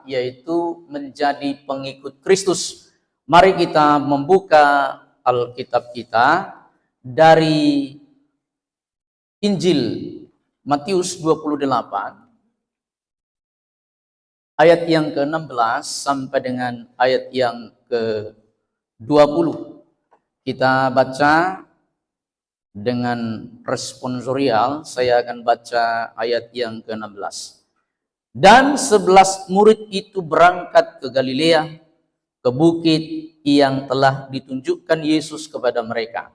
yaitu menjadi pengikut Kristus. Mari kita membuka Alkitab kita dari Injil Matius 28 ayat yang ke-16 sampai dengan ayat yang ke-20. Kita baca dengan responsorial. Saya akan baca ayat yang ke-16. Dan 11 murid itu berangkat ke Galilea, ke bukit yang telah ditunjukkan Yesus kepada mereka.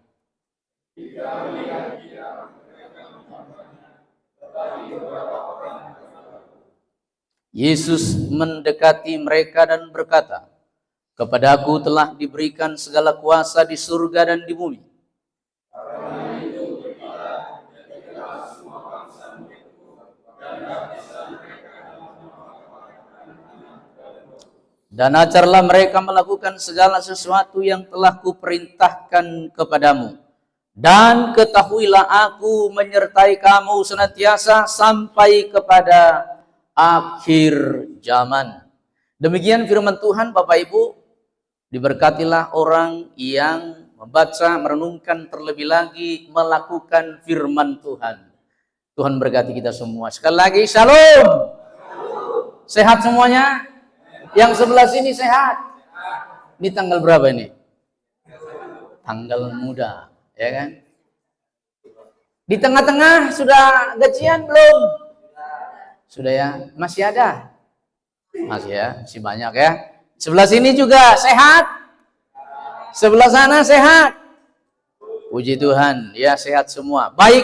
Yesus mendekati mereka dan berkata, "Kepadaku telah diberikan segala kuasa di surga dan di bumi. Dan ajarlah mereka melakukan segala sesuatu yang telah kuperintahkan kepadamu. Dan ketahuilah aku menyertai kamu senantiasa sampai kepada akhir zaman." Demikian firman Tuhan. Bapak Ibu, diberkatilah orang yang membaca, merenungkan, terlebih lagi melakukan firman Tuhan. Tuhan berkati kita semua. Sekali lagi, shalom. Sehat semuanya? Yang sebelah sini sehat? Ini tanggal berapa ini? Tanggal muda, ya kan? Di tengah-tengah sudah gajian belum? Sudah ya? Masih ada? Masih ya? Masih banyak ya? Sebelah sini juga sehat? Sebelah sana sehat? Puji Tuhan, ya sehat semua. Baik,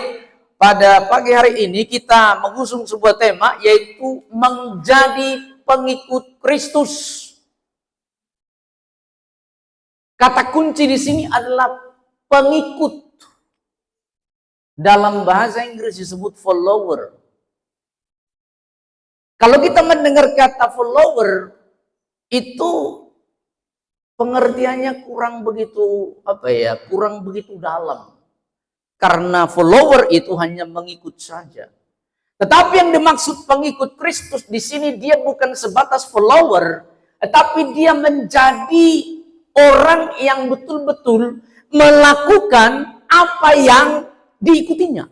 pada pagi hari ini kita mengusung sebuah tema, yaitu menjadi pengikut Kristus. Kata kunci di sini adalah pengikut. Dalam bahasa Inggris disebut follower. Kalau kita mendengar kata follower, itu pengertiannya kurang begitu kurang begitu dalam. Karena follower itu hanya mengikut saja. Tetapi yang dimaksud pengikut Kristus di sini, dia bukan sebatas follower, tetapi dia menjadi orang yang betul-betul melakukan apa yang diikutinya.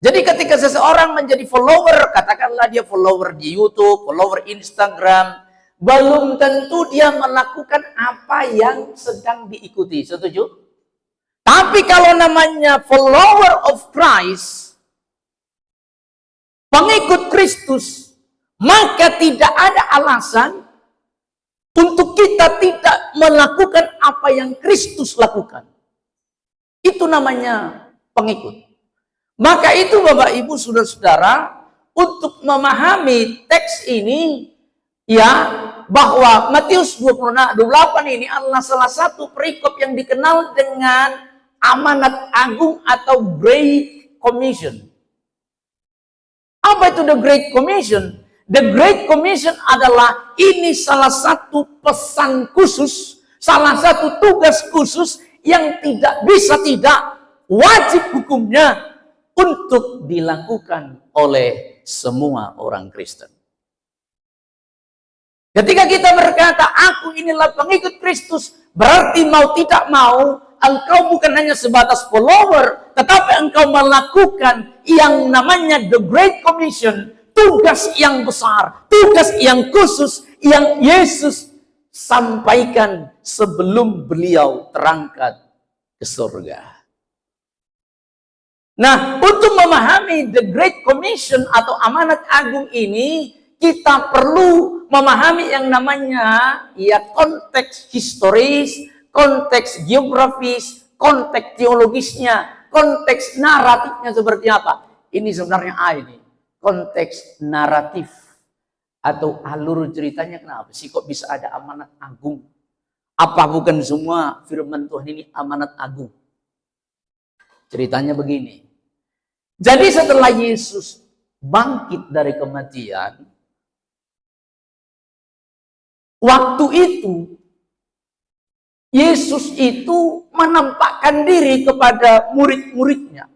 Jadi ketika seseorang menjadi follower, katakanlah dia follower di YouTube, follower Instagram, belum tentu dia melakukan apa yang sedang diikuti. Setuju? Tapi kalau namanya follower of Christ, pengikut Kristus, maka tidak ada alasan untuk kita tidak melakukan apa yang Kristus lakukan. Itu namanya pengikut. Maka itu Bapak Ibu saudara-saudara, untuk memahami teks ini, ya, bahwa Matius 28 ini adalah salah satu perikop yang dikenal dengan amanat agung atau Great Commission. Apa itu the Great Commission? The Great Commission adalah ini salah satu pesan khusus, salah satu tugas khusus yang tidak bisa tidak, wajib hukumnya untuk dilakukan oleh semua orang Kristen. Ketika kita berkata, aku inilah pengikut Kristus, berarti mau tidak mau, engkau bukan hanya sebatas follower, tetapi engkau melakukan yang namanya the Great Commission, tugas yang besar, tugas yang khusus, yang Yesus sampaikan sebelum beliau terangkat ke surga. Nah, untuk memahami the Great Commission atau amanat agung ini, kita perlu memahami yang namanya konteks historis, konteks geografis, konteks teologisnya, konteks naratifnya seperti apa. Ini sebenarnya ini konteks naratif atau alur ceritanya. Kenapa sih kok bisa ada amanat agung? Apa bukan semua firman Tuhan ini amanat agung? Ceritanya begini. Jadi setelah Yesus bangkit dari kematian, waktu itu Yesus itu menampakkan diri kepada murid-muridnya.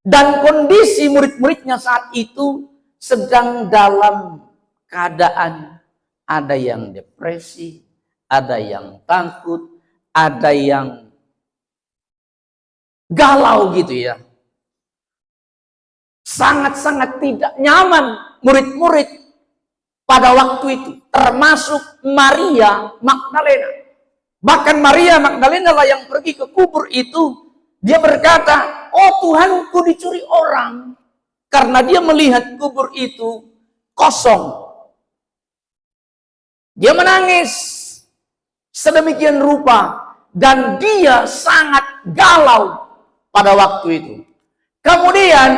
Dan kondisi murid-muridnya saat itu sedang dalam keadaan ada yang depresi, ada yang takut, ada yang galau gitu ya. Sangat-sangat tidak nyaman murid-murid pada waktu itu, termasuk Maria Magdalena. Bahkan Maria Magdalena lah yang pergi ke kubur itu. Dia berkata, oh Tuhanku dicuri orang. Karena dia melihat kubur itu kosong. Dia menangis sedemikian rupa. Dan dia sangat galau pada waktu itu. Kemudian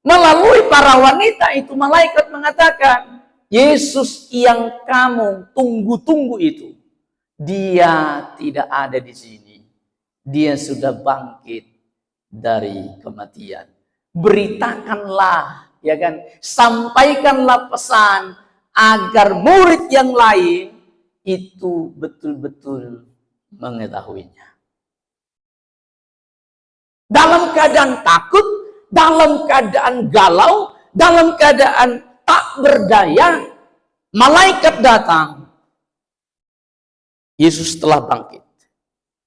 melalui para wanita itu, malaikat mengatakan, Yesus yang kamu tunggu-tunggu itu, dia tidak ada di sini. Dia sudah bangkit dari kematian. Beritakanlah, ya kan? Sampaikanlah pesan agar murid yang lain itu betul-betul mengetahuinya. Dalam keadaan takut, dalam keadaan galau, dalam keadaan tak berdaya, malaikat datang. Yesus telah bangkit.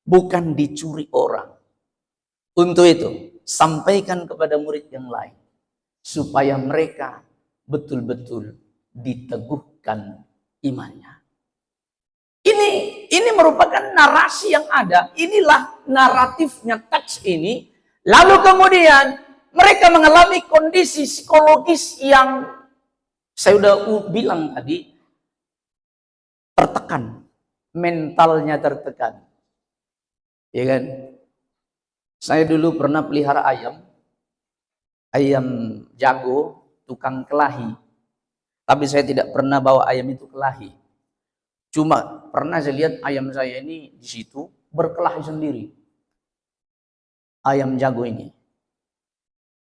Bukan dicuri orang. Untuk itu, sampaikan kepada murid yang lain. Supaya mereka betul-betul diteguhkan imannya. Ini merupakan narasi yang ada. Inilah naratifnya teks ini. Lalu kemudian mereka mengalami kondisi psikologis yang saya sudah bilang tadi, tertekan, mentalnya tertekan. Ya kan? Saya dulu pernah pelihara ayam jago, tukang kelahi. Tapi saya tidak pernah bawa ayam itu kelahi. Cuma pernah saya lihat ayam saya ini di situ berkelahi sendiri. Ayam jago ini.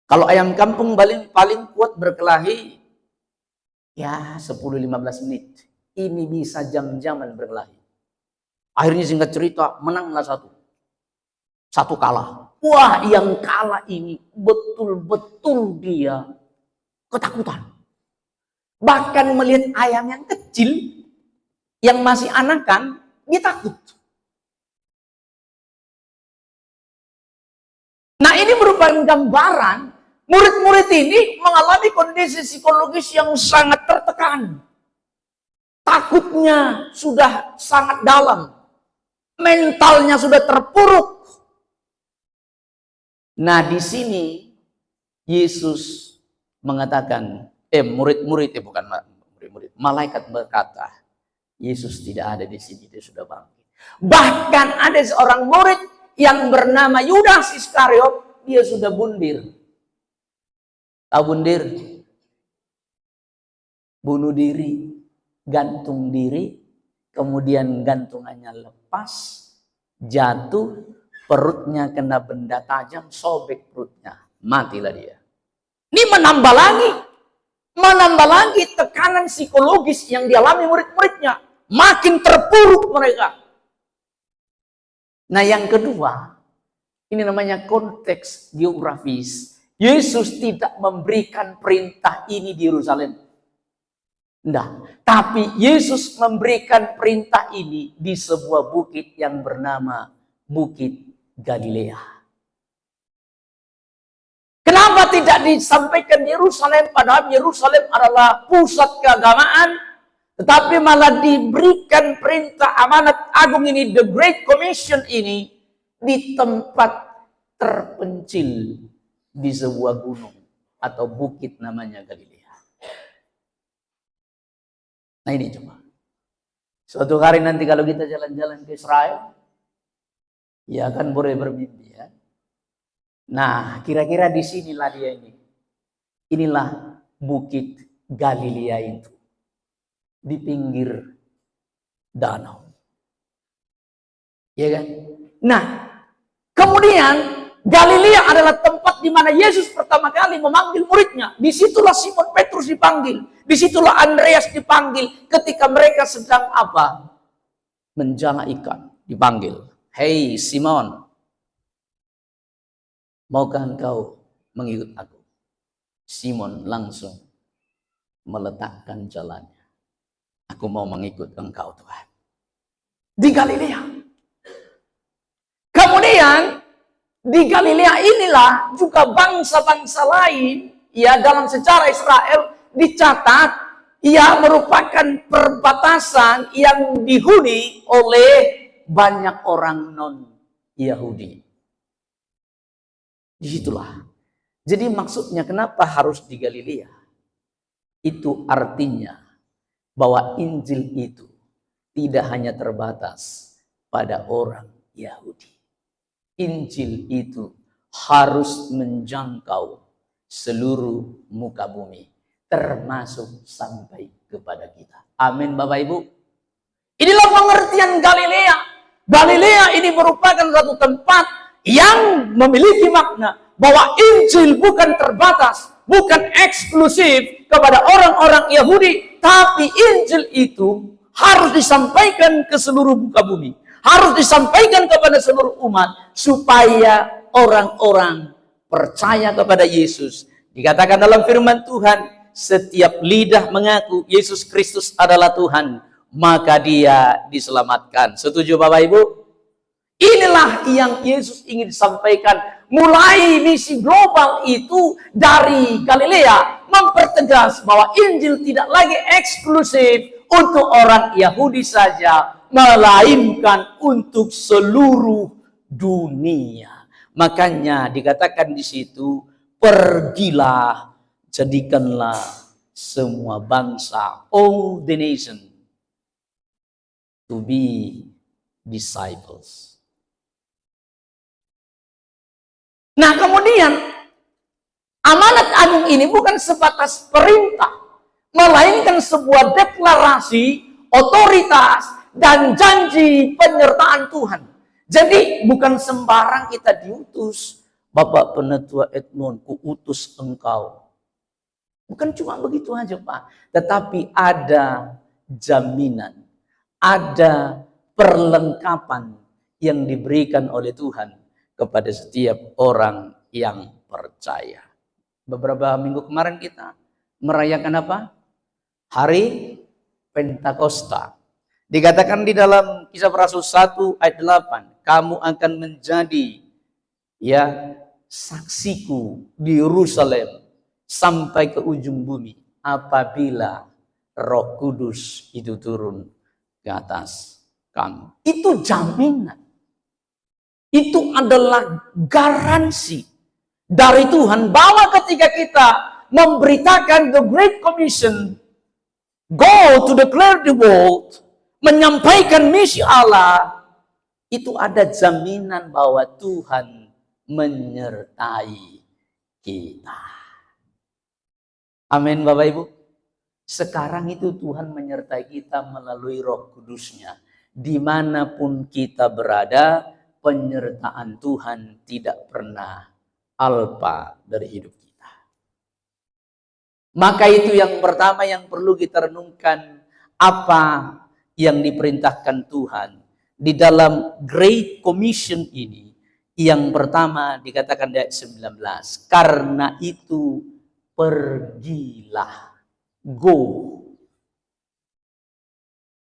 Kalau ayam kampung paling kuat berkelahi ya 10-15 menit. Ini bisa jam-jaman berkelahi. Akhirnya singkat cerita menanglah satu kalah. Wah, yang kalah ini betul-betul dia ketakutan. Bahkan melihat ayam yang kecil yang masih anakan, dia takut. Nah, ini merupakan gambaran murid-murid ini mengalami kondisi psikologis yang sangat tertekan. Takutnya sudah sangat dalam. Mentalnya sudah terpuruk. Nah, di sini Yesus mengatakan, malaikat berkata, Yesus tidak ada di sini, dia sudah bangkit. Bahkan ada seorang murid yang bernama Yudas Iskariot, dia sudah bundir. Tahu bundir? Bunuh diri, gantung diri, kemudian gantungannya lepas, jatuh, perutnya kena benda tajam, sobek perutnya, matilah dia. Ini menambah lagi tekanan psikologis yang dialami murid-muridnya, makin terpuruk mereka. Nah, yang kedua, ini namanya konteks geografis. Yesus tidak memberikan perintah ini di Yerusalem. Tidak. Tapi Yesus memberikan perintah ini di sebuah bukit yang bernama Bukit Galilea. Kenapa tidak disampaikan di Yerusalem? Padahal Yerusalem adalah pusat keagamaan. Tetapi malah diberikan perintah amanat agung ini, the Great Commission ini, di tempat terpencil di sebuah gunung atau bukit namanya Galilea. Nah, ini coba. Suatu hari nanti kalau kita jalan-jalan ke Israel, ya kan boleh bermimpi ya. Nah, kira-kira di sinilah dia ini. Inilah Bukit Galilea itu. Di pinggir danau. Ya kan? Nah, kemudian Galilea adalah tempat di mana Yesus pertama kali memanggil muridnya. Disitulah Simon Petrus dipanggil. Disitulah Andreas dipanggil. Ketika mereka sedang apa? Menjala ikan. Dipanggil. Hei Simon, maukah engkau mengikut aku? Simon langsung meletakkan jalannya. Aku mau mengikut Engkau Tuhan. Di Galilea. Kemudian di Galilea inilah juga bangsa-bangsa lain, ya, dalam sejarah Israel dicatat, ia merupakan perbatasan yang dihuni oleh banyak orang non-Yahudi. Disitulah. Jadi maksudnya kenapa harus di Galilea? Itu artinya bahwa Injil itu tidak hanya terbatas pada orang Yahudi. Injil itu harus menjangkau seluruh muka bumi, termasuk sampai kepada kita. Amin, Bapak Ibu. Inilah pengertian Galilea. Galilea ini merupakan suatu tempat yang memiliki makna bahwa Injil bukan terbatas, bukan eksklusif kepada orang-orang Yahudi, tapi Injil itu harus disampaikan ke seluruh muka bumi, harus disampaikan kepada seluruh umat, supaya orang-orang percaya kepada Yesus. Dikatakan dalam firman Tuhan, setiap lidah mengaku Yesus Kristus adalah Tuhan, maka dia diselamatkan. Setuju Bapak Ibu? Inilah yang Yesus ingin sampaikan. Mulai misi global itu dari Galilea mempertegas bahwa Injil tidak lagi eksklusif untuk orang Yahudi saja, melainkan untuk seluruh dunia. Makanya dikatakan di situ, pergilah, jadikanlah semua bangsa, all the nation, to be disciples. Nah, kemudian amanat agung ini bukan sebatas perintah, melainkan sebuah deklarasi, otoritas, dan janji penyertaan Tuhan. Jadi bukan sembarang kita diutus. Bapak Penetua Edmond, kuutus engkau. Bukan cuma begitu aja Pak. Tetapi ada jaminan, ada perlengkapan yang diberikan oleh Tuhan kepada setiap orang yang percaya. Beberapa minggu kemarin kita merayakan apa? Hari Pentakosta. Dikatakan di dalam Kisah Para Rasul 1 ayat 8, kamu akan menjadi ya saksiku di Yerusalem sampai ke ujung bumi apabila Roh Kudus itu turun ke atas kamu. Itu jaminan. Itu adalah garansi dari Tuhan bahwa ketika kita memberitakan the Great Commission, go to declare the world, menyampaikan misi Allah, itu ada jaminan bahwa Tuhan menyertai kita. Amin Bapak Ibu. Sekarang itu Tuhan menyertai kita melalui Roh Kudus-Nya. Dimanapun kita berada, penyertaan Tuhan tidak pernah alpa dari hidup kita. Maka itu yang pertama yang perlu kita renungkan, apa yang diperintahkan Tuhan di dalam Great Commission ini. Yang pertama dikatakan di ayat 19, karena itu pergilah, go.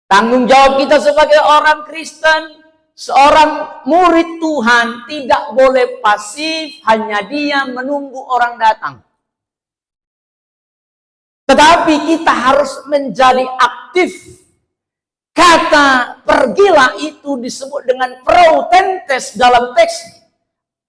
Tanggung jawab kita sebagai orang Kristen, seorang murid Tuhan, tidak boleh pasif, hanya diam menunggu orang datang. Tetapi kita harus menjadi aktif. Kata pergilah itu disebut dengan proutentes dalam teks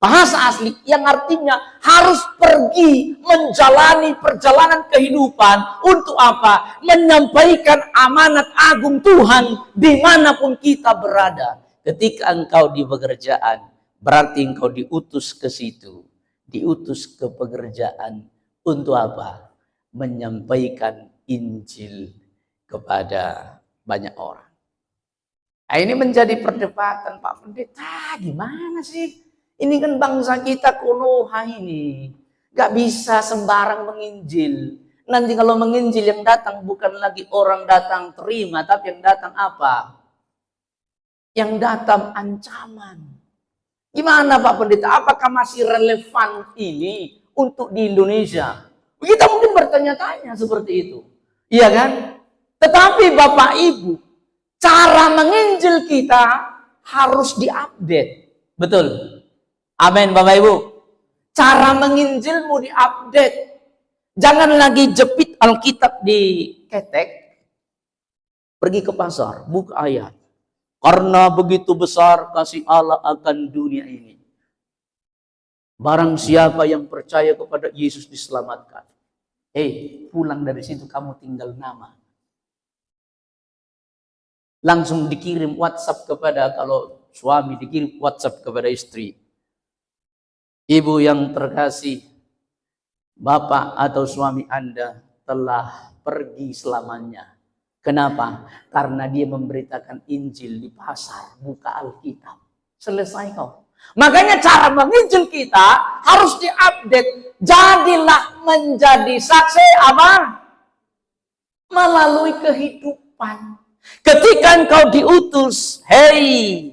bahasa asli, yang artinya harus pergi menjalani perjalanan kehidupan. Untuk apa? Menyampaikan amanat agung Tuhan dimanapun kita berada. Ketika engkau di pekerjaan, berarti engkau diutus ke situ. Diutus ke pekerjaan untuk apa? Menyampaikan Injil kepada banyak orang. Nah, ini menjadi perdebatan, Pak Pendeta, gimana sih? Ini kan bangsa kita Konoha ini. Gak bisa sembarang menginjil. Nanti kalau menginjil yang datang bukan lagi orang datang terima, tapi yang datang apa? Yang datang ancaman. Gimana Pak Pendeta? Apakah masih relevan ini untuk di Indonesia? Kita mungkin bertanya-tanya seperti itu. Iya kan? Tetapi Bapak Ibu, cara menginjil kita harus diupdate. Betul. Amin Bapak Ibu. Cara menginjilmu diupdate. Jangan lagi jepit Alkitab di ketek. Pergi ke pasar, buka ayat. Karena begitu besar kasih Allah akan dunia ini. Barang siapa yang percaya kepada Yesus diselamatkan. Pulang dari situ kamu tinggal nama. Langsung dikirim WhatsApp kepada, kalau suami dikirim WhatsApp kepada istri. Ibu yang terkasih, bapak atau suami Anda telah pergi selamanya. Kenapa? Karena dia memberitakan Injil di pasar, buka Alkitab. Selesai kau. Makanya cara menginjil kita harus diupdate. Jadilah menjadi saksi apa? Melalui kehidupan. Ketika engkau diutus, hei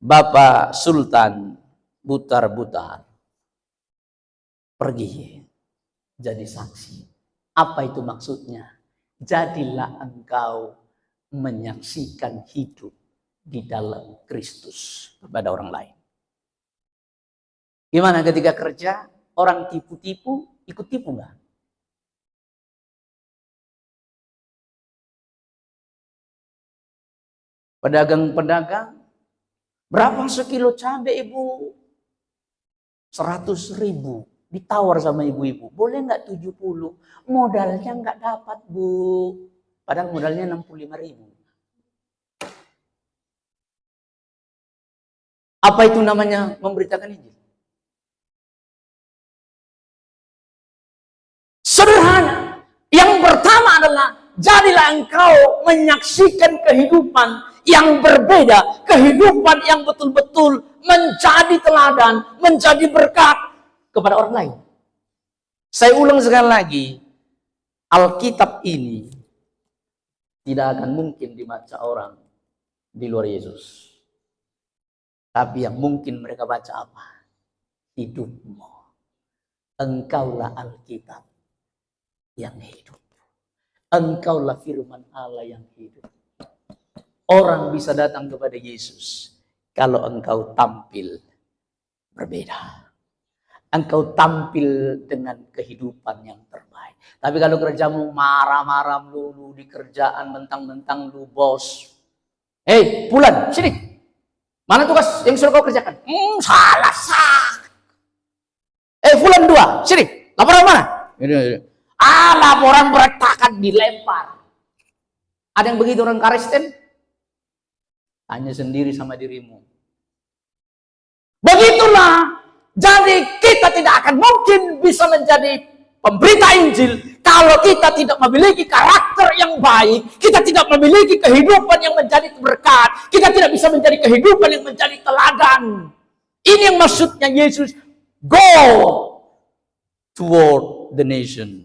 Bapak Sultan Butar-Butar, pergi jadi saksi. Apa itu maksudnya? Jadilah engkau menyaksikan hidup di dalam Kristus kepada orang lain. Gimana ketika kerja, orang tipu-tipu, ikut tipu enggak? Pedagang-pedagang, berapa sekilo cabai ibu? 100.000. Ditawar sama ibu-ibu, boleh enggak 70? Modalnya enggak dapat bu. Padahal modalnya 65.000. Apa itu namanya memberitakan Injil? Sederhana. Yang pertama adalah jadilah engkau menyaksikan kehidupan yang berbeda, kehidupan yang betul-betul menjadi teladan, menjadi berkat kepada orang lain. Saya ulang sekali lagi, Alkitab ini tidak akan mungkin dibaca orang di luar Yesus. Tapi yang mungkin mereka baca apa? Hidupmu. Engkaulah Alkitab yang hidup. Engkaulah firman Allah yang hidup. Orang bisa datang kepada Yesus kalau engkau tampil berbeda. Engkau tampil dengan kehidupan yang terbaik. Tapi kalau kerjamu marah-marah melulu di kerjaan, mentang-mentang lu bos. Bulan, sini. Mana tugas yang suruh kau kerjakan? Salah. Bulan 2, sini. Laporan mana? Laporan berantakan, dilempar. Ada yang begitu orang Kristen? Tanya sendiri sama dirimu. Begitulah. Jadi kita tidak akan mungkin bisa menjadi pemberita Injil kalau kita tidak memiliki karakter yang baik, kita tidak memiliki kehidupan yang menjadi berkat, kita tidak bisa menjadi kehidupan yang menjadi teladan. Ini yang maksudnya Yesus, go toward the nation.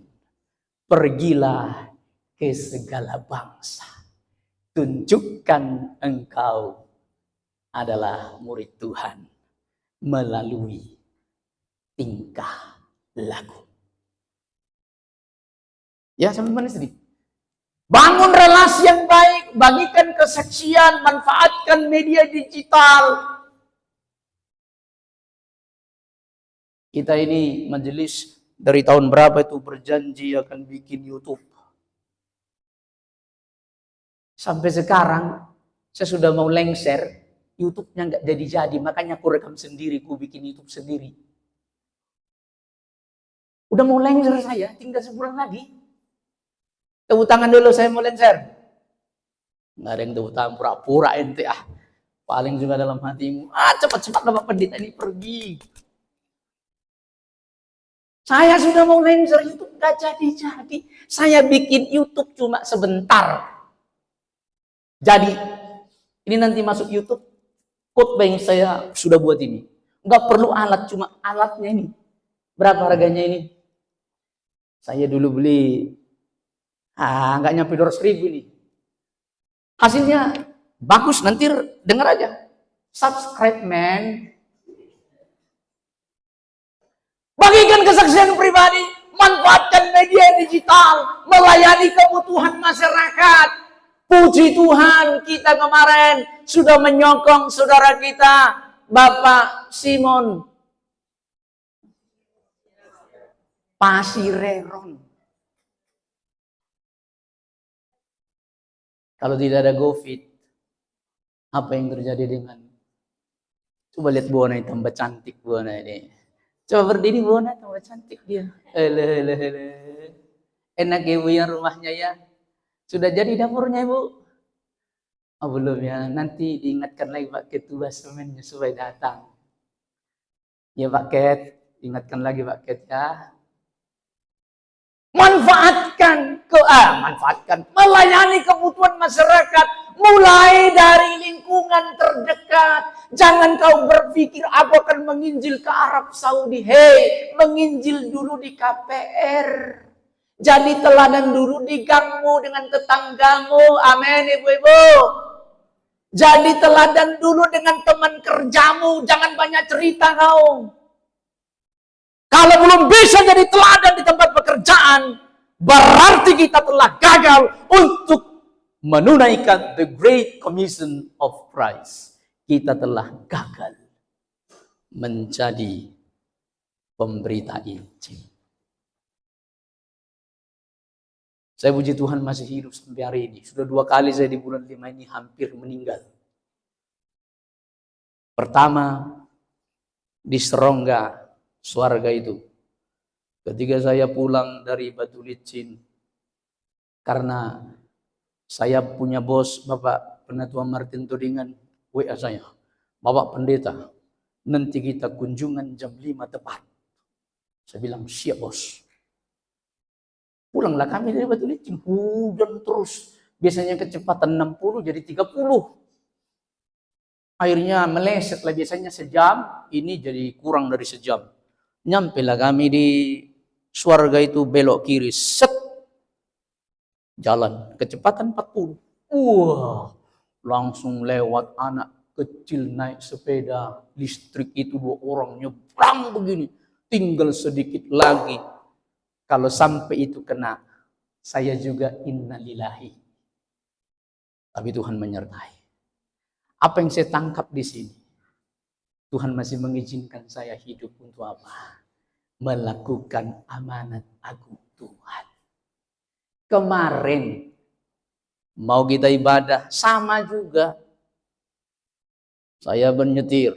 Pergilah ke segala bangsa. Tunjukkan engkau adalah murid Tuhan melalui tingkah laku. Ya, sampai mana sedih? Bangun relasi yang baik, bagikan kesaksian, manfaatkan media digital. Kita ini majelis dari tahun berapa itu berjanji akan bikin YouTube. Sampai sekarang saya sudah mau lengser, YouTube-nya nggak jadi-jadi, makanya aku rekam sendiri, aku bikin YouTube sendiri. Udah mau lengser saya, tinggal sebulan lagi. Tepuk tangan dulu, saya mau lengser. Nggak ada yang tepuk tangan, pura-pura ente ah. Paling juga dalam hatimu, cepat-cepat Bapak Pendeta ini pergi. Saya sudah mau lengser YouTube, nggak jadi-jadi. Saya bikin YouTube cuma sebentar. Jadi, ini nanti masuk YouTube, khotbah yang saya sudah buat ini. Nggak perlu alat, cuma alatnya ini. Berapa harganya ini? Saya dulu beli, nggak nyampe 200.000 ini. Hasilnya bagus, nanti dengar aja. Subscribe, man. Bagikan kesaksian pribadi, Manfaatkan media digital, melayani kebutuhan masyarakat. Puji Tuhan, kita kemarin sudah menyokong saudara kita, Bapak Simon Pasireron. Kalau tidak ada COVID, apa yang terjadi dengan... Coba lihat Bona, tambah cantik Bona ini. Coba berdiri Bona, tambah cantik dia. Enak ibu yang rumahnya ya. Sudah jadi dapurnya ibu? Oh belum ya, nanti diingatkan lagi Pak Ketua semennya supaya datang. Ya Pak Ket, ingatkan lagi Pak Ket ya. Manfaatkan, melayani kebutuhan masyarakat. Mulai dari lingkungan terdekat. Jangan kau berpikir aku akan menginjil ke Arab Saudi. Hei, menginjil dulu di KPR. Jadi teladan dulu di gangmu dengan tetanggamu. Amin ibu-ibu. Jadi teladan dulu dengan teman kerjamu. Jangan banyak cerita kau. Kalau belum bisa jadi teladan di tempat pekerjaan, berarti kita telah gagal untuk menunaikan the Great Commission of Christ. Kita telah gagal menjadi pemberita Injil. Saya puji Tuhan masih hidup sampai hari ini. Sudah 2 kali saya di bulan 5 ini hampir meninggal. Pertama, di Serongga, Swarga itu. Ketika saya pulang dari Batu Licin, karena saya punya bos, Bapak Penatua Martin Todingan, WA saya, Bapak Pendeta, nanti kita kunjungan jam 5 tepat. Saya bilang, siap bos. Pulanglah kami dari Batu Licin, hujan terus. Biasanya kecepatan 60 jadi 30. Akhirnya meleset lah, biasanya sejam, ini jadi kurang dari sejam. Nyampe lah kami di Swarga itu, belok kiri, set. Jalan, kecepatan 40. Wah, langsung lewat anak kecil naik sepeda listrik itu, 2 orang nyebrang begini. Tinggal sedikit lagi. Kalau sampai itu kena, saya juga innalillahi. Tapi Tuhan menyertai. Apa yang saya tangkap di sini? Tuhan masih mengizinkan saya hidup untuk apa? Melakukan amanat agung Tuhan. Kemarin mau kita ibadah sama juga. Saya menyetir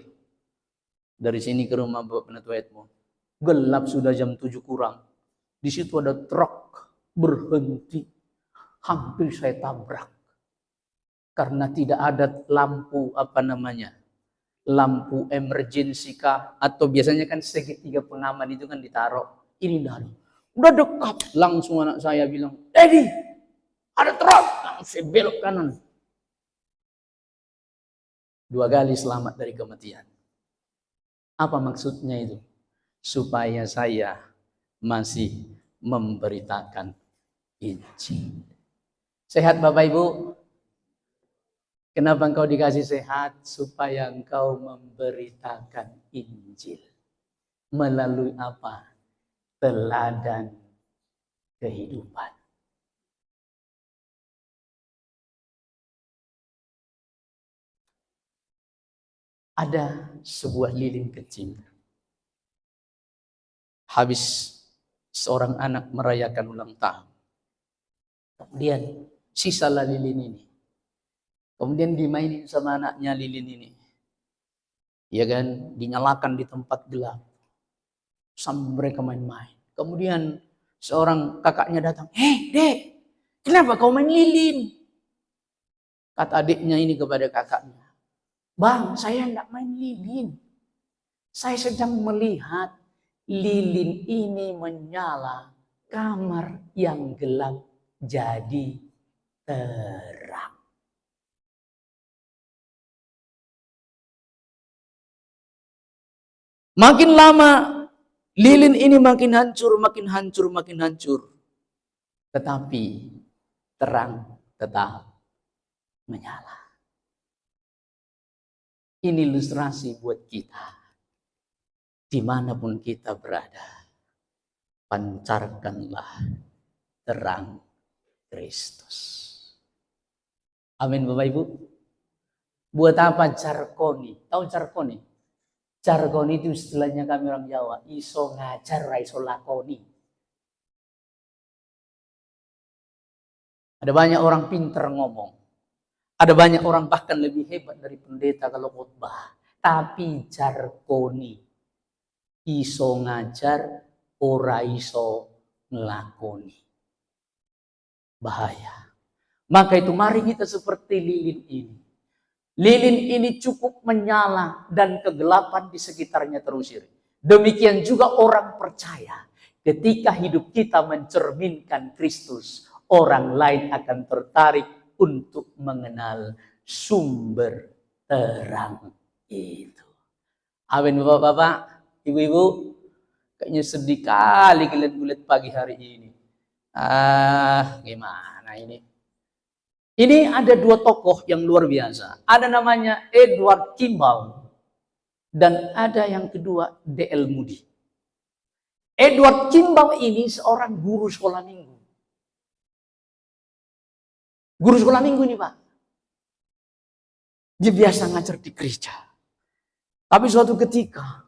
dari sini ke rumah Bapak Penatua Edmond. Gelap sudah jam 7 kurang. Di situ ada truk berhenti. Hampir saya tabrak. Karena tidak ada lampu lampu emergency kah, atau biasanya kan segitiga pengaman itu kan ditaruh. Ini dah udah dekat, langsung anak saya bilang, Daddy, ada truk. Langsung belok kanan. 2 kali selamat dari kematian. Apa maksudnya itu? Supaya saya masih memberitakan Injil. Sehat Bapak Ibu? Kenapa engkau dikasih sehat? Supaya engkau memberitakan Injil. Melalui apa? Teladan kehidupan. Ada sebuah lilin kecil. Habis seorang anak merayakan ulang tahun. Kemudian sisalah lilin ini. Kemudian dimainin sama anaknya lilin ini. Ya kan, dinyalakan di tempat gelap. Sampai mereka main-main. Kemudian seorang kakaknya datang. Hei dek, kenapa kau main lilin? Kata adiknya ini kepada kakaknya. Bang, saya tidak main lilin. Saya sedang melihat lilin ini menyala. Kamar yang gelap jadi terang. Makin lama, lilin ini makin hancur, makin hancur, makin hancur. Tetapi terang tetap menyala. Ini ilustrasi buat kita. Dimanapun kita berada. pancarkanlah terang Kristus. Amin Bapak Ibu. Buat apa jargoni? Tahu jargoni? Jargoni itu istilahnya kami orang Jawa. Iso ngajar, iso lakoni. Ada banyak orang pintar ngomong. Ada banyak orang bahkan lebih hebat dari pendeta kalau khotbah. Tapi jargoni. Iso ngajar, ora iso ngelakoni. Bahaya. Maka itu mari kita seperti lilin ini. Lilin ini cukup menyala dan kegelapan di sekitarnya terusir. Demikian juga orang percaya. Ketika hidup kita mencerminkan Kristus, orang lain akan tertarik untuk mengenal sumber terang itu. Amin Bapak-bapak, Ibu-ibu. Kayaknya sedih kali kulit-kulit pagi hari ini. Gimana ini? Ini ada dua tokoh yang luar biasa. Ada namanya Edward Kimball. Dan ada yang kedua D.L. Moody. Edward Kimball ini seorang guru sekolah minggu. Guru sekolah minggu ini Pak. Dia biasa ngajar di gereja. Tapi suatu ketika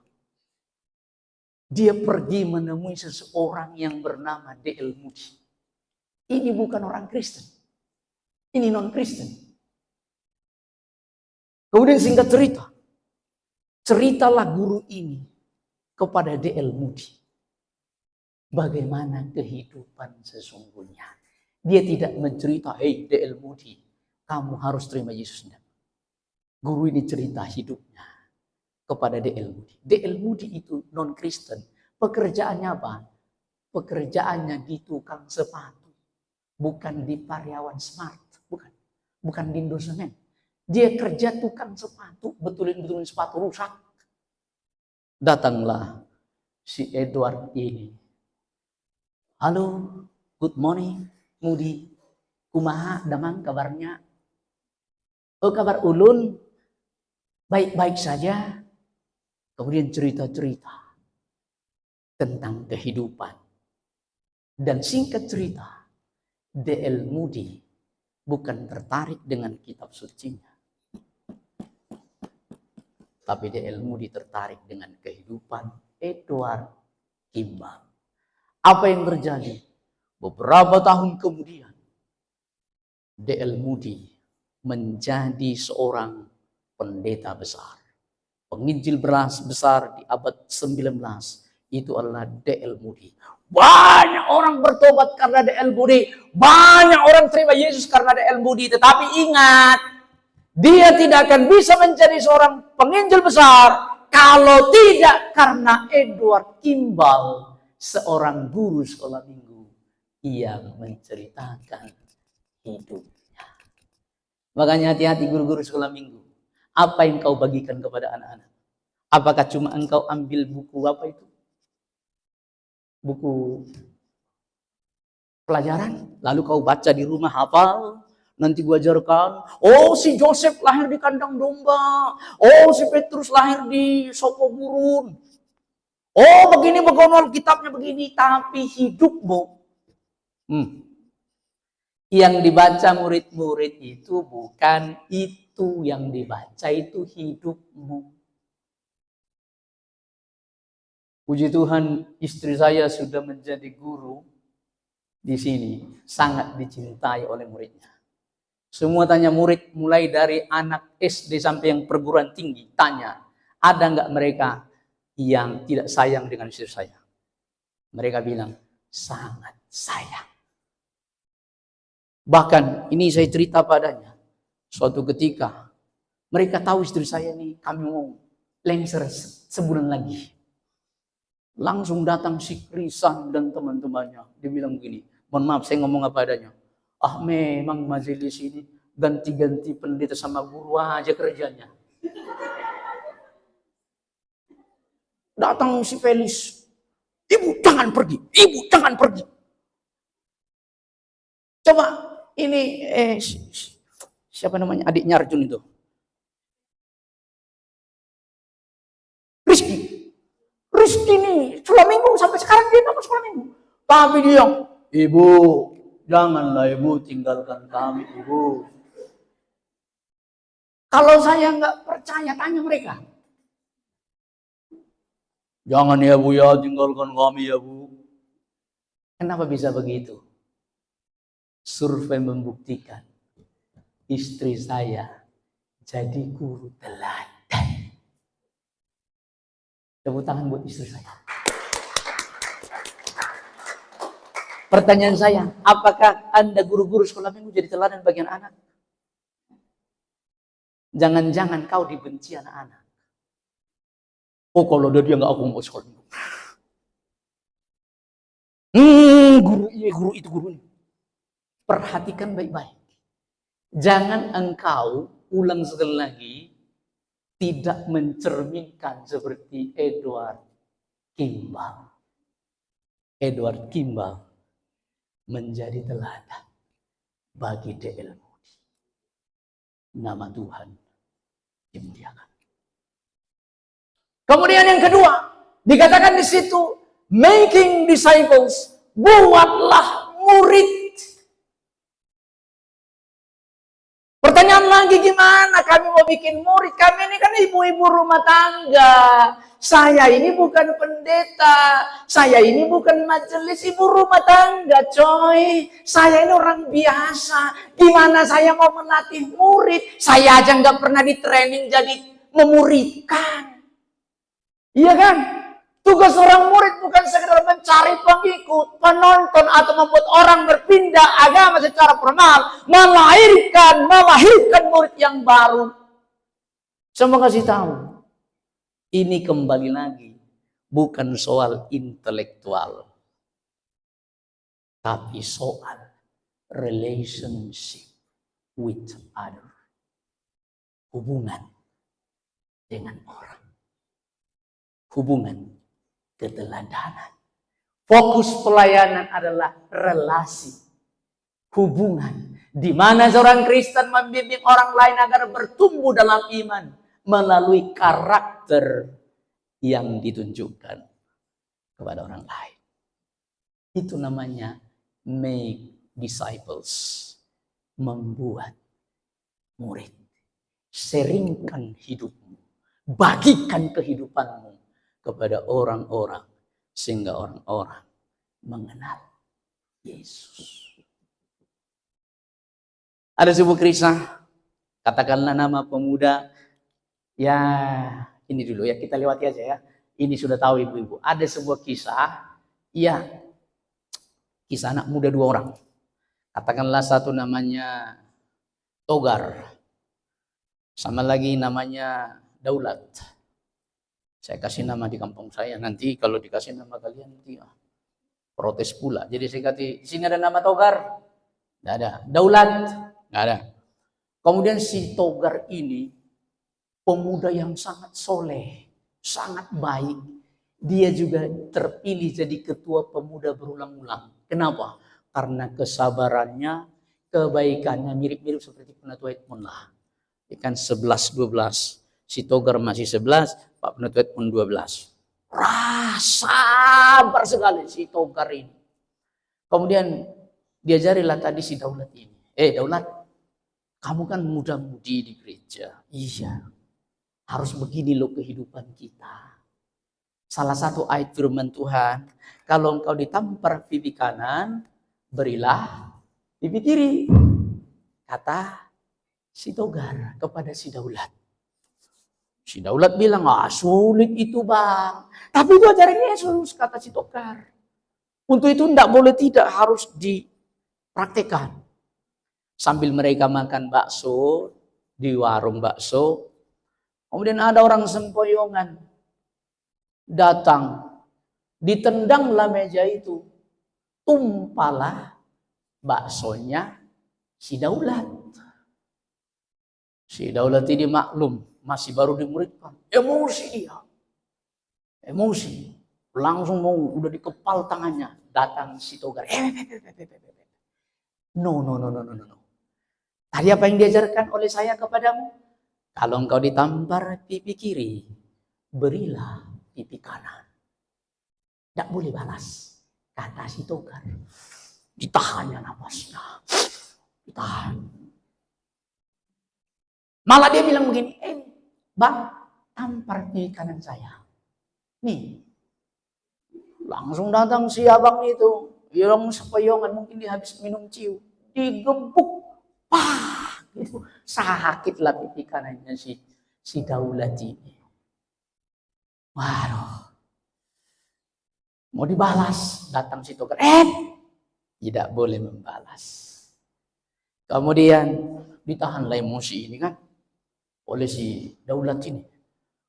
dia pergi menemui seseorang yang bernama D.L. Moody. Ini bukan orang Kristen. Ini non-Kristen. Kemudian singkat cerita. Ceritalah guru ini kepada D.L. Moody. Bagaimana kehidupan sesungguhnya. Dia tidak mencerita, hey D.L. Moody, kamu harus terima Yesus. Guru ini cerita hidupnya kepada D.L. Moody. D.L. Moody itu non-Kristen. Pekerjaannya apa? Pekerjaannya di tukang sepatu. Bukan di Karyawan Smart. Bukan di Indosemen. Dia kerja tukang sepatu. Betulin sepatu rusak. Datanglah si Edward ini. Halo, good morning, Moody. Kumaha, damang kabarnya? Oh, kabar ulun. Baik-baik saja. Kemudian cerita-cerita tentang kehidupan. Dan singkat cerita, D.L. Moody bukan tertarik dengan kitab sucinya. Tapi D.L. Moody tertarik dengan kehidupan Edward Kimball. Apa yang terjadi? Beberapa tahun kemudian, D.L. Moody menjadi seorang pendeta besar. Penginjil besar di abad 19 itu adalah D.L. Moody. Banyak orang bertobat karena D.L. Moody. Banyak orang terima Yesus karena D.L. Moody. Tetapi ingat, dia tidak akan bisa menjadi seorang penginjil besar kalau tidak karena Edward Kimball, seorang guru sekolah minggu yang menceritakan hidupnya. Makanya hati-hati guru-guru sekolah minggu. Apa yang kau bagikan kepada anak-anak? Apakah cuma engkau ambil buku apa itu? Buku pelajaran, lalu kau baca di rumah, hafal, nanti gua ajarkan, oh si Joseph lahir di kandang domba, oh si Petrus lahir di sopo burun, oh begini begonol kitabnya begini, tapi hidupmu, yang dibaca murid-murid itu bukan itu yang dibaca, itu hidupmu. Puji Tuhan, istri saya sudah menjadi guru di sini, sangat dicintai oleh muridnya. Semua tanya murid, mulai dari anak SD sampai yang perguruan tinggi, tanya, ada nggak mereka yang tidak sayang dengan istri saya? Mereka bilang, sangat sayang. Bahkan ini saya cerita padanya, suatu ketika mereka tahu istri saya nih, kami mau lengser sebulan lagi. Langsung datang si Krisan dan teman-temannya. Dia bilang begini, mohon maaf saya ngomong apa adanya. Memang majelis ini ganti-ganti pendeta sama guru aja kerjanya. Datang si Felis, ibu jangan pergi, ibu jangan pergi. Coba ini siapa namanya, adiknya Arjun itu, Rizky nih sekolah minggu sampai sekarang dia kamu sekolah minggu. Tapi dia, ibu, janganlah ibu tinggalkan kami, ibu. Kalau saya nggak percaya, tanya mereka. Jangan ya bu ya, tinggalkan kami ya bu. Kenapa bisa begitu? Survei membuktikan istri saya jadi guru teladan. Tepuk tangan buat istri saya. Pertanyaan saya, apakah Anda guru-guru sekolah minggu jadi teladan bagian anak? Jangan-jangan kau dibenci anak-anak. Oh kalau dia nggak, aku mau sekolah minggu. Guru ini, guru itu, guru ini. Perhatikan baik-baik. Jangan engkau ulang sekali lagi tidak mencerminkan seperti Edward Kimball. Edward Kimball menjadi teladan bagi D.L. Moody. Nama Tuhan dimuliakan. Kemudian yang kedua, dikatakan di situ, making disciples, buatlah murid. Pertanyaan lagi, gimana kami mau bikin murid? Kami ini kan ibu-ibu rumah tangga. Saya ini bukan pendeta. Saya ini bukan majelis, ibu rumah tangga, coy. Saya ini orang biasa. Gimana saya mau melatih murid? Saya aja nggak pernah di training jadi memuridkan. Iya kan? Tugas seorang murid bukan sekedar mencari pengikut, penonton, atau membuat orang berpindah agama secara formal, melahirkan murid yang baru. Saya mau kasih tahu, ini kembali lagi bukan soal intelektual, tapi soal relationship with other, hubungan dengan orang, hubungan keteladanan. Fokus pelayanan adalah relasi, hubungan, di mana seorang Kristen membimbing orang lain agar bertumbuh dalam iman melalui karakter yang ditunjukkan kepada orang lain. Itu namanya make disciples, membuat murid. Sharingkan hidupmu, bagikan kehidupanmu kepada orang-orang sehingga orang-orang mengenal Yesus. Ada sebuah kisah, katakanlah nama pemuda, ya ini dulu ya, kita lewati aja ya. Ini sudah tahu ibu-ibu. Ada sebuah kisah, ya kisah anak muda 2 orang. Katakanlah satu namanya Togar, sama lagi namanya Daulat. Saya kasih nama di kampung saya, nanti kalau dikasih nama kalian nanti protes pula. Jadi saya kasih, di sini ada nama Togar, nggak ada. Daulat, nggak ada. Kemudian si Togar ini pemuda yang sangat soleh, sangat baik. Dia juga terpilih jadi ketua pemuda berulang-ulang. Kenapa? Karena kesabarannya, kebaikannya mirip-mirip seperti Penatua Edmund lah. Kan 11-12. Si Togar masih 11, Pak Penatua pun 12. Sabar sekali si Togar ini. Kemudian diajarilah tadi si Daulat ini. Daulat, kamu kan muda-mudi di gereja. Iya, harus begini loh kehidupan kita. Salah satu ayat firman Tuhan, kalau engkau ditampar pipi kanan, berilah pipi kiri. Kata si Togar kepada si Daulat. Si Daulat bilang, sulit itu bang. Tapi itu ajaran Yesus, kata si Togar. Untuk itu tidak boleh tidak, harus dipraktekkan. Sambil mereka makan bakso, di warung bakso, kemudian ada orang sempoyongan datang. Ditendanglah meja itu. Tumpahlah baksonya si Daulat. Si Daulat ini maklum, masih baru dimuridkan. Emosi dia. Emosi. Langsung mau udah dikepal tangannya. Datang si Togar. No. Tadi apa yang diajarkan oleh saya kepadamu? Kalau engkau ditampar pipi kiri, berilah pipi kanan. Tidak boleh balas. Kata si Togar. Ditahannya napasnya. Ditahan. Malah dia bilang begini, bang, tampar di kanan saya. Nih. Langsung datang si abang itu. Yang sepayongan, mungkin dia habis minum ciu. Digebuk. Pah! Gitu. Sakitlah pipi kanannya si Daulat ini. Waduh. Mau dibalas. Datang si Togar. Tidak boleh membalas. Kemudian ditahanlah emosi ini kan. Oleh si Daulat ini.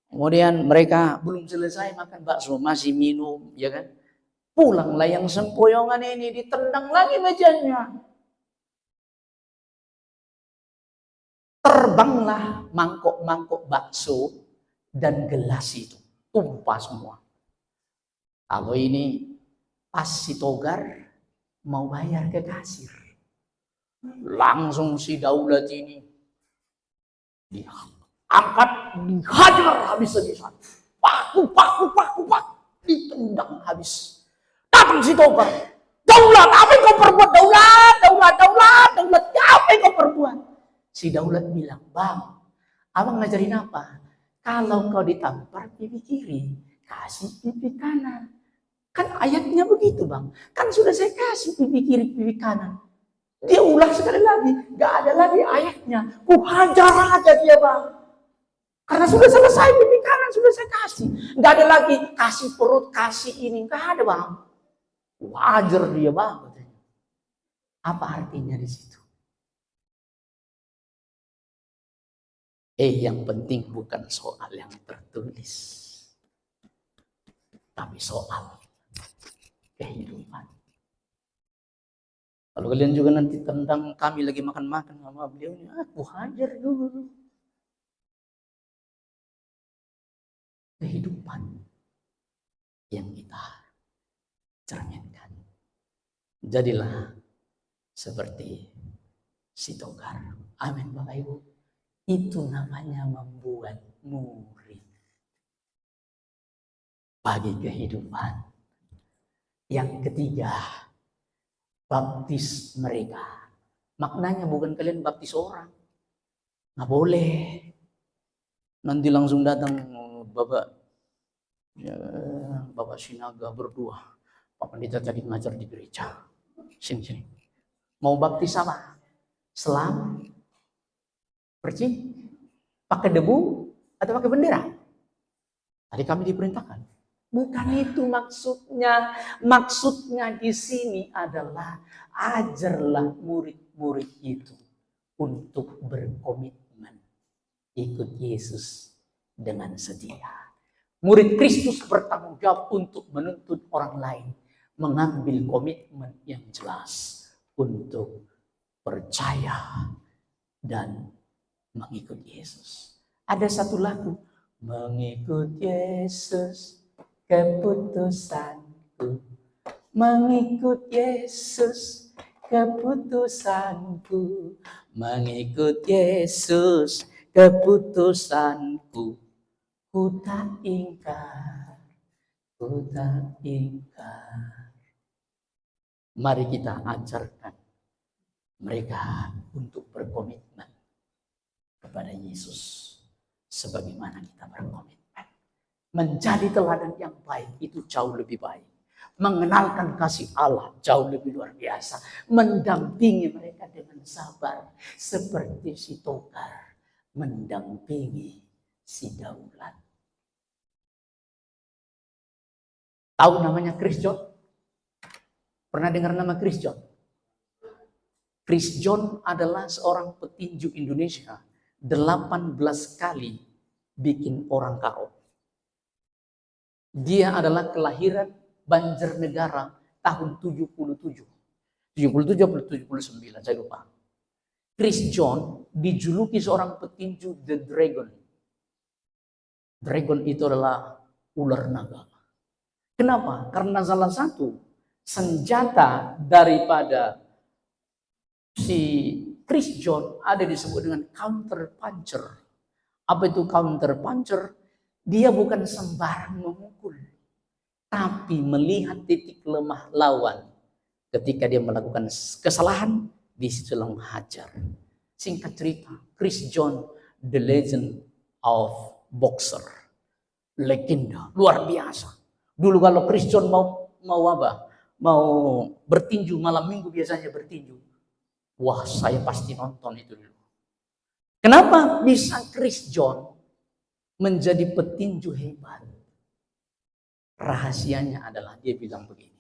Kemudian mereka belum selesai makan bakso, masih minum, ya kan? Pulanglah yang sempoyongan ini, ditendang lagi mejanya. Terbanglah mangkok-mangkok bakso dan gelas itu, tumpah semua. Kalau ini pas si Togar mau bayar ke kasir, langsung si Daulat ini angkat, dihajar habis-habisan. Paku, ditendang habis. Datang si Togar. Daulat, apa yang kau perbuat? Daulat. Apa yang kau perbuat? Si Daulat bilang, bang, abang ngajarin apa? Kalau kau ditampar pipi kiri, kasih pipi kanan. Kan ayatnya begitu, bang. Kan sudah saya kasih pipi kiri, pipi kanan. Dia ulang sekali lagi. Gak ada lagi ayatnya. Ku hajar aja dia, bang. Karena sudah selesai pipi kanan, sudah saya kasih. Gak ada lagi kasih perut, kasih ini. Gak ada, bang. Wajar dia, bang. Apa artinya di situ? Yang penting bukan soal yang tertulis. Tapi soal kehidupan. Kalau kalian juga nanti tendang kami lagi makan-makan sama beliau ini, aku hajar dulu. Kehidupan yang kita cerminkan. Jadilah seperti si Togar. Amin, Bapak Ibu. Itu namanya membuat murid bagi kehidupan. Yang ketiga, baptis mereka. Maknanya bukan kalian baptis orang. Nggak boleh. Nanti langsung datang Bapak Sinaga berdua. Pak Pendeta tadi ngajar di gereja. Sini. Mau baptis apa? Selam? Percing? Pakai debu? Atau pakai bendera? Tadi kami diperintahkan. Bukan itu maksudnya. Maksudnya di sini adalah ajarlah murid-murid itu untuk berkomitmen ikut Yesus dengan setia. Murid Kristus bertanggung jawab untuk menuntut orang lain mengambil komitmen yang jelas untuk percaya dan mengikut Yesus. Ada satu lagu, mengikut Yesus keputusanku, mengikut Yesus keputusanku, mengikut Yesus keputusanku. Ku tak ingkar. Mari kita ajarkan mereka untuk berkomitmen kepada Yesus sebagaimana kita berkomitmen. Menjadi teladan yang baik itu jauh lebih baik. Mengenalkan kasih Allah jauh lebih luar biasa. Mendampingi mereka dengan sabar seperti si Togar mendampingi si Daulat. Tahu namanya Chris John? Pernah dengar nama Chris John? Chris John adalah seorang petinju Indonesia 18 kali bikin orang KO. Dia adalah kelahiran Banjarnegara tahun 77 atau 79, saya lupa. Chris John dijuluki seorang petinju The Dragon. Dragon itu adalah ular naga. Kenapa? Karena salah satu senjata daripada si Chris John ada disebut dengan counter puncher. Apa itu counter puncher? Dia bukan sembarang memukul. tapi melihat titik lemah lawan. Ketika dia melakukan kesalahan, di situ menghajar. Singkat cerita, Chris John, the legend of boxer, legenda luar biasa. Dulu kalau Chris John mau apa? Mau bertinju malam minggu, biasanya bertinju. Wah, saya pasti nonton itu dulu. Kenapa bisa Chris John menjadi petinju hebat? Rahasianya adalah dia bilang begini,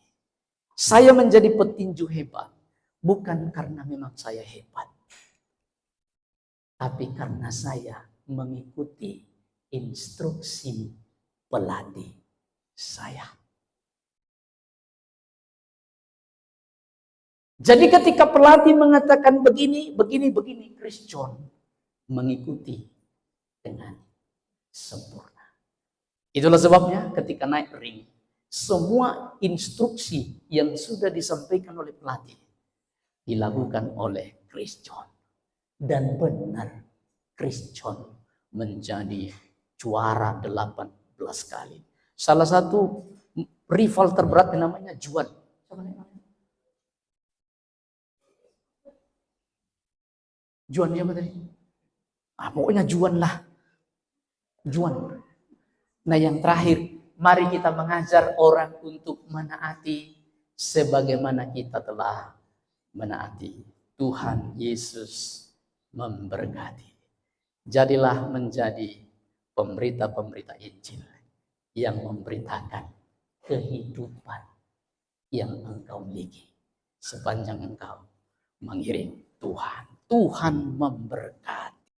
saya menjadi petinju hebat bukan karena memang saya hebat, tapi karena saya mengikuti instruksi pelatih saya. Jadi ketika pelatih mengatakan begini, Chris John mengikuti dengan sempurna. Itulah sebabnya ketika naik ring, semua instruksi yang sudah disampaikan oleh pelatih dilakukan oleh Chris John. Dan benar, Chris John menjadi juara 18 kali. Salah satu rival terberat namanya Juan. Juan siapa tadi? Pokoknya Juan lah. Juan. Nah, yang terakhir, mari kita mengajar orang untuk menaati sebagaimana kita telah menaati. Tuhan Yesus memberkati. Jadilah menjadi pemberita-pemberita Injil yang memberitakan kehidupan yang engkau miliki sepanjang engkau mengiring Tuhan. Tuhan memberkati.